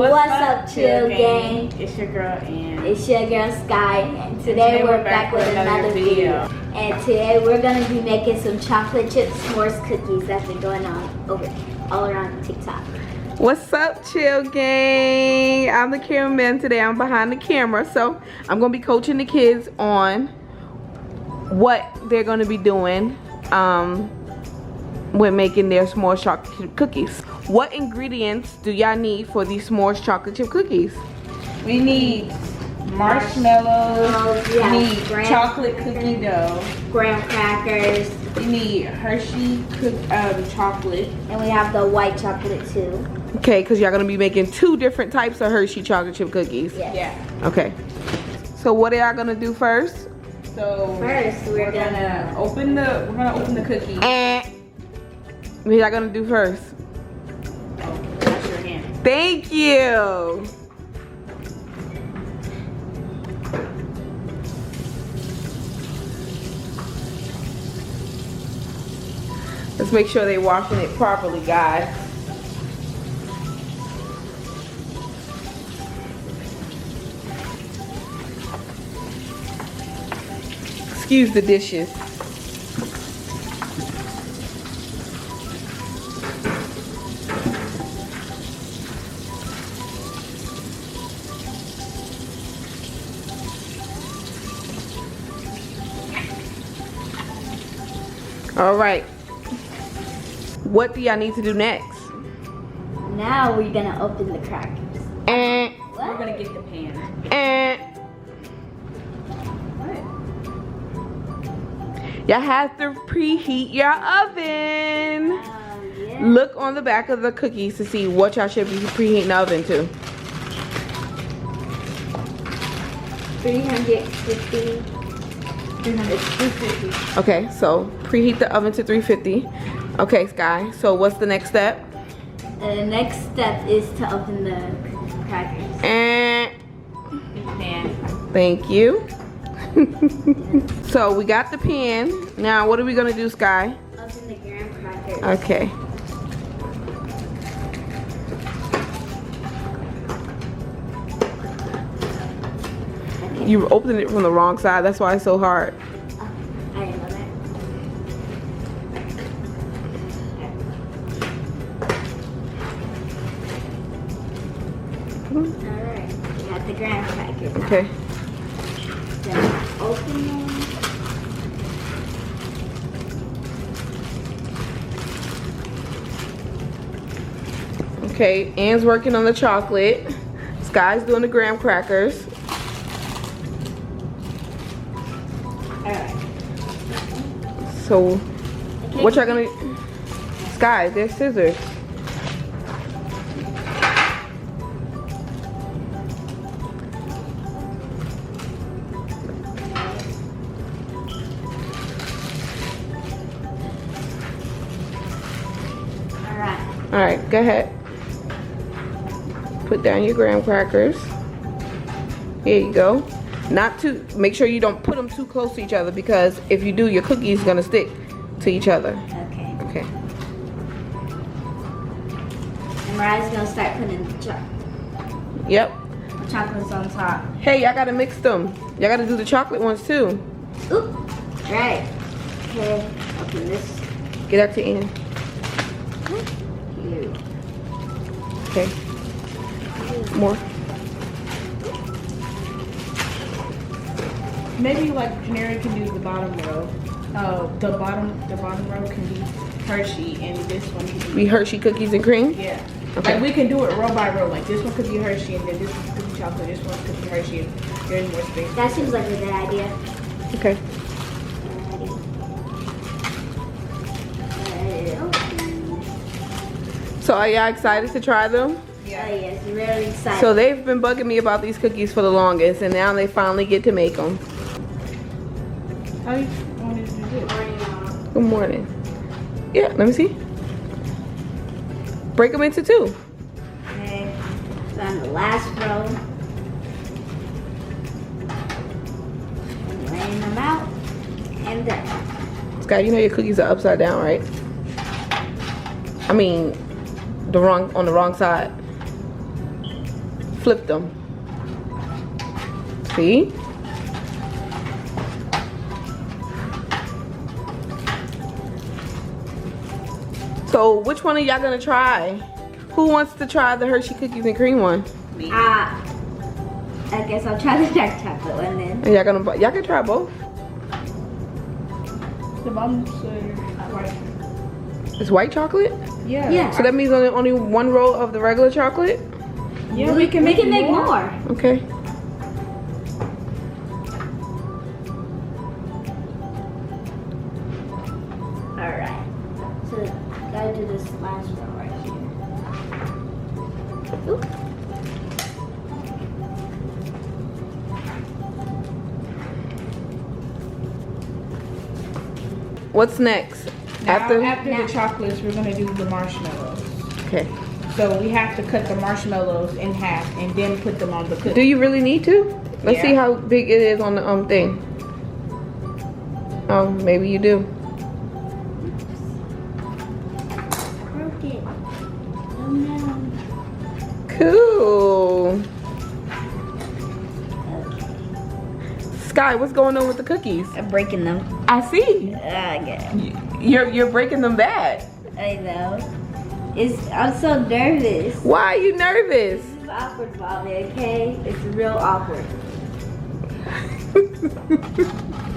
What's up, Chill Gang? It's your girl Ann. It's your girl Sky, and today we're back with another video. And today we're gonna be making some chocolate chip s'mores cookies that's been going on all around TikTok. What's up, Chill Gang? I'm the cameraman today. I'm behind the camera, so I'm gonna be coaching the kids on what they're gonna be doing when making their s'mores chocolate chip cookies. What ingredients do y'all need for these s'mores chocolate chip cookies? We need marshmallows. We need graham chocolate cookie dough. Graham crackers. We need Hershey chocolate. And we have the white chocolate too. Okay, because y'all gonna be making two different types of Hershey chocolate chip cookies. Yes. Yeah. Okay. So what are y'all gonna do first? So first we're gonna open the cookie. What y'all gonna do first? Wash your hands. Thank you. Let's make sure they're washing it properly, guys. Excuse the dishes. All right. What do y'all need to do next? Now we're gonna open the crackers. And We're gonna get the pan. What? Y'all have to preheat your oven. Yeah. Look on the back of the cookies to see what y'all should be preheating the oven to. 350. 350. Okay, so preheat the oven to 350. Okay, Sky, so what's the next step? The next step is to open the crackers. And Pan. thank you. So we got the pan. Now what are we gonna do, Sky? Open the graham crackers. Okay. You opened it from the wrong side. That's why it's so hard. I didn't know that. Alright, we got the graham crackers. now. Okay. Then open them. Okay, Ann's working on the chocolate. Sky's doing the graham crackers. Alright. So, what y'all gonna... Sky, there's scissors. Alright. Alright, go ahead. Put down your graham crackers. Here you go. Not too, make sure you don't put them too close to each other, because if you do, your cookie's gonna stick to each other. Okay. Okay. And Mariah's gonna start putting the Yep. chocolates on top. Hey, y'all gotta mix them. Y'all gotta do the chocolate ones too. Oop. Right. Okay. Open this. Get that to Ann. Here. Okay. More. Maybe like Canary can do the bottom row. Oh, the bottom row can be Hershey, and this one can We Hershey cookies and cream. yeah. Okay. Like we can do it row by row. Like this one could be Hershey, and then this one could be chocolate. This one could be Hershey. And there's more space. That seems like a good idea. Okay. So are y'all excited to try them? Yeah. Oh yes, really excited. So they've been bugging me about these cookies for the longest, and now they finally get to make them. How you want to do this? Good morning. Yeah, let me see. Break them into two. Okay. So on the last row. And laying them out. And then. Sky, you know your cookies are upside down, right? I mean, on the wrong side. flip them. See? So which one are y'all gonna try? Who wants to try the Hershey cookies and cream one? I guess I'll try the dark chocolate one then. And y'all can try both. The bottom side white. It's white chocolate? Yeah. Yeah. So that means only one roll of the regular chocolate? Yeah, we can make more. Okay. Alright. So gotta do this last one right here. Ooh. What's next? Now, After after the chocolates, we're gonna do the marshmallows. Okay. So we have to cut the marshmallows in half and then put them on the cookie. Do you really need to? Let's Yeah. see how big it is on the thing. Oh, maybe you do. Broke it. Oh no. Cool. Okay. Sky, what's going on with the cookies? I'm breaking them. I see. Okay. You're breaking them bad. I know. I'm so nervous. Why are you nervous? This is awkward, Bobby, okay? It's real awkward.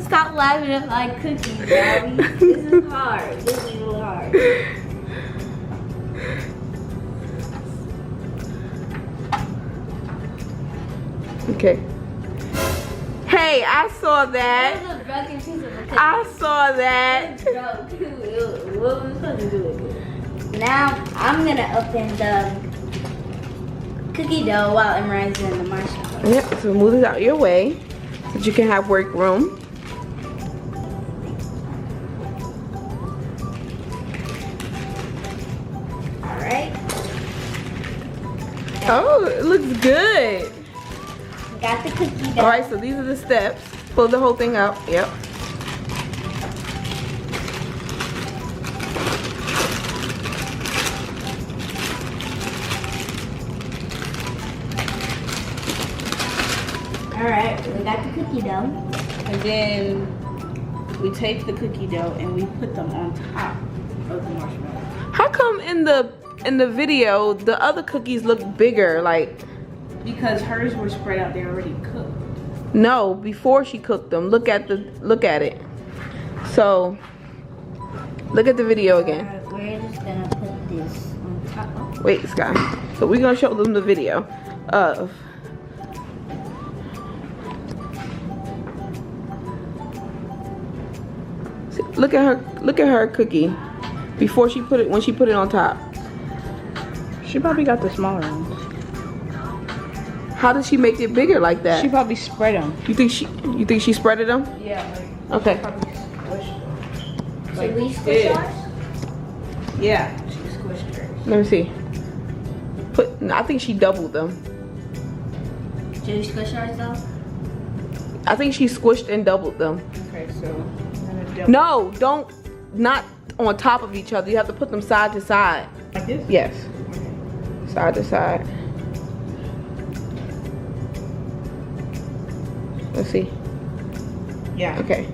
Stop laughing at my cookies, Bobby. This is hard. This is real hard. Okay. Hey, I saw that. That was a broken piece of a cookie. I saw that. It broke too. What was we supposed to do with it? Now I'm gonna open the cookie dough while Imran's doing the marshmallows. Yep, so move it out your way so that you can have work room. Alright. Oh, it looks good. Got the cookie dough. All right, so these are the steps. Pull the whole thing out. Yep. Alright, we got the cookie dough. And then we take the cookie dough and we put them on top of the marshmallow. How come in the video the other cookies look bigger? Like, Because hers were spread out, they're already cooked. no, before she cooked them. Look at it. So look at the video again. We're just gonna put this on top. Wait, Sky. So we're gonna show them the video of. See, look at her cookie before she put it when she put it on top. She probably got the smaller ones. How did she make it bigger like that? She probably spread them. You think she spreaded them? Yeah, Okay. probably squished them. Should we squish this. ours? Yeah, she squished hers. Let me see. I think she doubled them. Should we squish ours though? I think she squished and doubled them. Okay, so I'm gonna double. No, not on top of each other. You have to put them side to side. Like this? Yes. Side to side. Let's see. Yeah. Okay.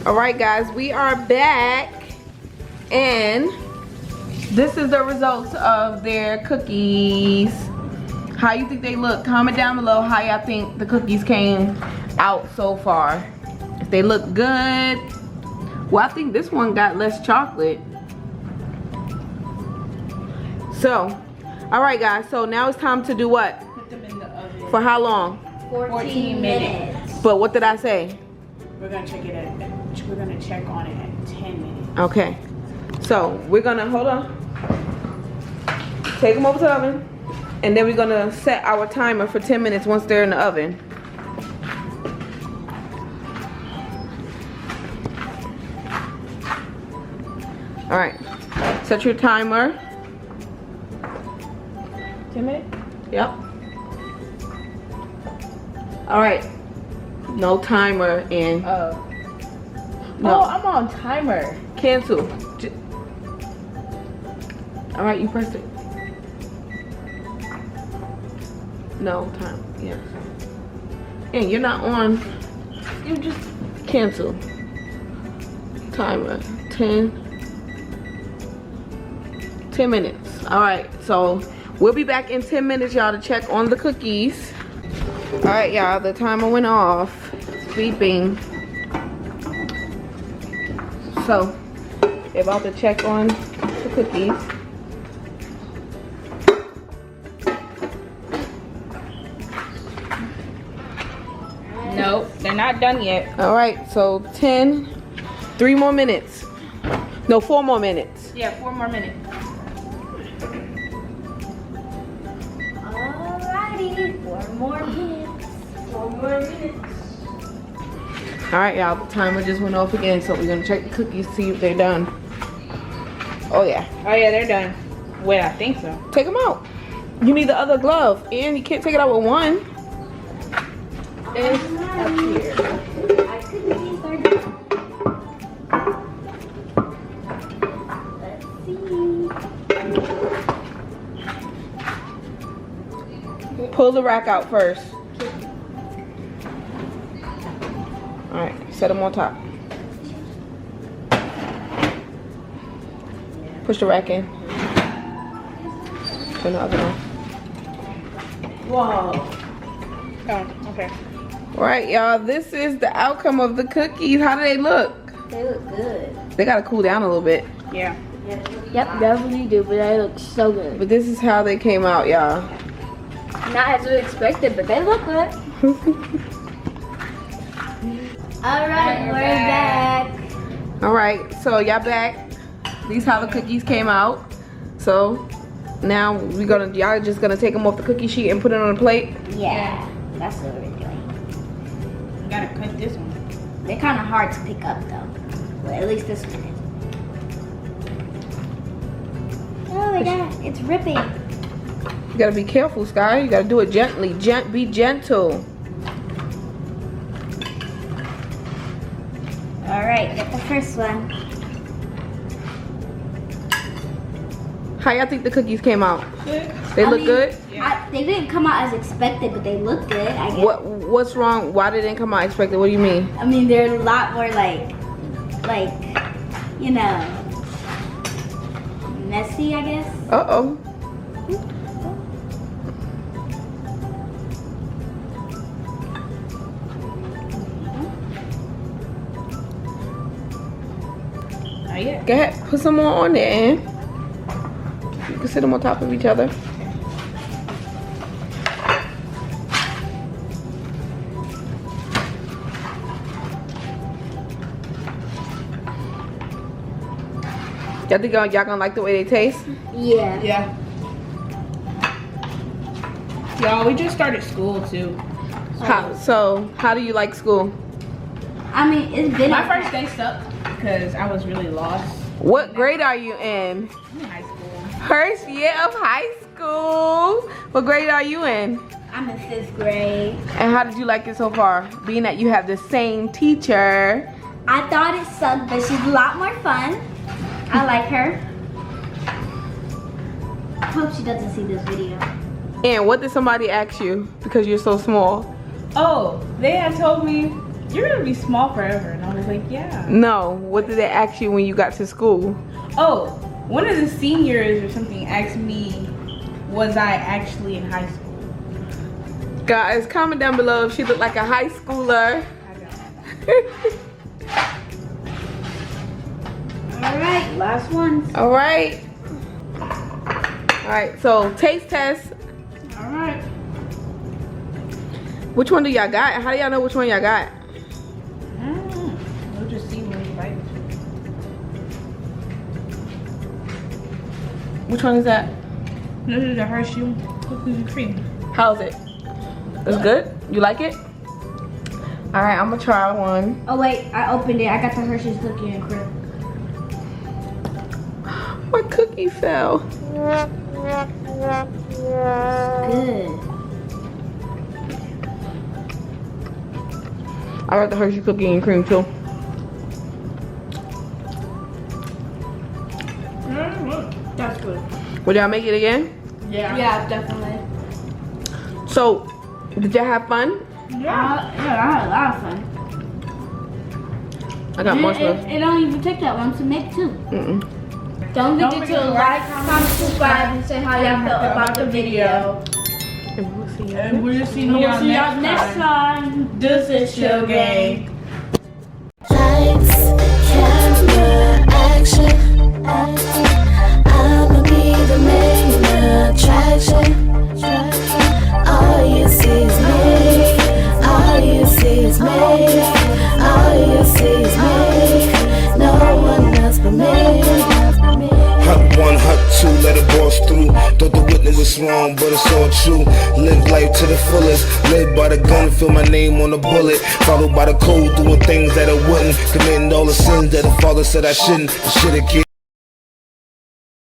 All right, guys, we are back, and this is the results of their cookies. How you think they look? Comment down below how y'all think the cookies came out so far. If they look good. Well, I think this one got less chocolate. So, all right, guys, so now it's time to do what? Put them in the oven. For how long? 14 minutes. But what did I say? We're gonna check on it at 10 minutes. Okay, so we're gonna, hold on. Take them over to the oven, and then we're gonna set our timer for 10 minutes once they're in the oven. All right. Set your timer. 10 minutes? Yep. All right. No timer and Oh. no. Oh, I'm on timer. Cancel. All right, you pressed it. No time. Yes. And you're not on. You just cancel. Timer. 10 minutes. All right. So we'll be back in 10 minutes, y'all, to check on the cookies. All right, y'all. The timer went off. It's beeping. So they're about to check on the cookies. Nope, they're not done yet. All right, so 3 more minutes. No, 4 more minutes. Yeah, 4 more minutes. Alrighty, 4 more minutes. 4 more minutes. All right, y'all, the timer just went off again, so we're gonna check the cookies, see if they're done. Oh yeah, Oh yeah, they're done. Wait, I think so. take them out. You need the other glove, and you can't take it out with one. It's up here. I couldn't see 30. Let's see. Pull the rack out first. All right, set them on top. Push the rack in. Turn the oven on. Whoa. Oh, okay. All right, y'all, this is the outcome of the cookies. How do they look? They look good. They gotta cool down a little bit. Yeah. Yep, definitely do, but they look so good. But this is how they came out, y'all. Not as we expected, but they look good. Alright, we're back. All right, so y'all back. These how the cookies came out. So now y'all just gonna take them off the cookie sheet and put it on a plate. Yeah, that's what we're doing. You gotta cut this one. They're kind of hard to pick up though. Well, at least this one is. Oh my god, it's ripping. You gotta be careful, Sky. You gotta do it gently. Be gentle. Alright, get the first one. How y'all think the cookies came out? Good. They I look mean, good? They didn't come out as expected, but they look good, I guess. What's wrong? Why they didn't come out expected? What do you mean? I mean, they're a lot more like, you know, messy, I guess. Uh-oh. Not yet. Go ahead, put some more on there, and you can sit them on top of each other. Y'all think y'all gonna like the way they taste? Yeah. Yeah. Y'all, we just started school too. How do you like school? I mean, it's been My first day sucked because I was really lost. What grade are you in? I'm in high school. First year of high school. What grade are you in? I'm in 5th grade. And how did you like it so far? Being that you have the same teacher. I thought it sucked, but she's a lot more fun. I like her. I hope she doesn't see this video. And what did somebody ask you because you're so small? Oh, they had told me you're gonna be small forever, and I was like, yeah. No, what did they ask you when you got to school? Oh, one of the seniors or something asked me, was I actually in high school? Guys, comment down below if she looked like a high schooler. I don't. Alright, last one. All right. All right, so taste test. All right. Which one do y'all got? How do y'all know which one y'all got? We'll just see when we bite. Which one is that? This is the Hershey cookies and cream. How's it? It's good? You like it? All right, I'm gonna try one. Oh wait, I opened it. I got the Hershey's cookie and cream. My cookie fell. Good. I got the Hershey cookie and cream too. That's good. Would y'all make it again? Yeah. Yeah, definitely. So, did y'all have fun? Yeah. I had a lot of fun. I got marshmallows. It don't even take that long to make too. Mm-mm. Don't forget to like, comment, subscribe, and say how y'all felt about the video. And we'll see y'all. And we'll see We'll see y'all y'all next time. This is Chill Gang. Lights, camera, action. I'ma be the main attraction. All you see is me. All you see is me. All you see is me. No one else but me. Hut 1, hut 2, let it boss through. Thought the witness was wrong, but it's all true. Live life to the fullest. Live by the gun, feel my name on the bullet. Followed by the code, doing things that I wouldn't. Committing all the sins that the father said I shouldn't. I should've killed.